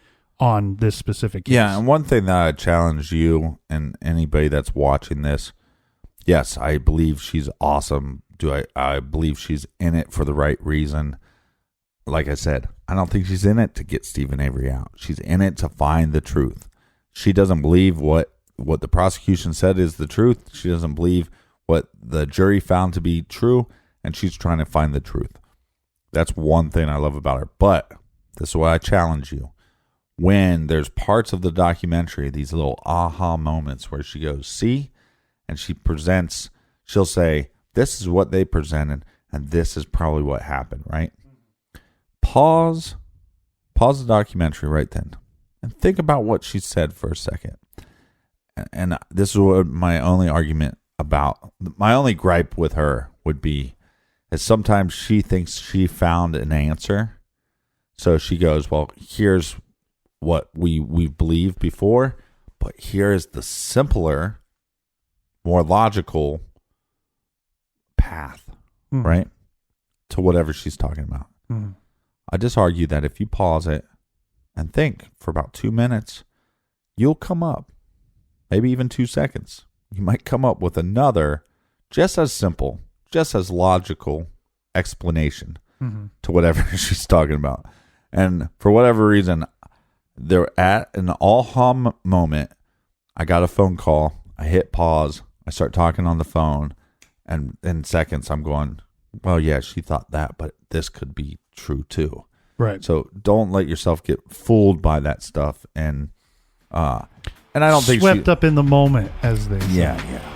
on this specific case. Yeah, and one thing that I challenge you and anybody that's watching this, yes, I believe she's awesome. I believe she's in it for the right reason. Like I said, I don't think she's in it to get Stephen Avery out. She's in it to find the truth. She doesn't believe what the prosecution said is the truth. She doesn't believe what the jury found to be true, and she's trying to find the truth. That's one thing I love about her. But this is why I challenge you. When there's parts of the documentary, these little aha moments where she goes, see, and she'll say, this is what they presented, and this is probably what happened, right? Pause the documentary right then, and think about what she said for a second. And this is what my only gripe with her would be, is sometimes she thinks she found an answer. So she goes, well, here's what we've believed before, but here is the simpler, more logical path, right, to whatever she's talking about. I just argue that if you pause it and think for about 2 minutes, you'll come up, maybe even 2 seconds, you might come up with another just as simple, just as logical explanation to whatever she's talking about. And for whatever reason, they're at an aha moment. I got a phone call. I hit pause. I start talking on the phone. And in seconds, I'm going, well, yeah, she thought that, but this could be true too. Right. So don't let yourself get fooled by that stuff. And I don't think swept up in the moment, as they say. Yeah.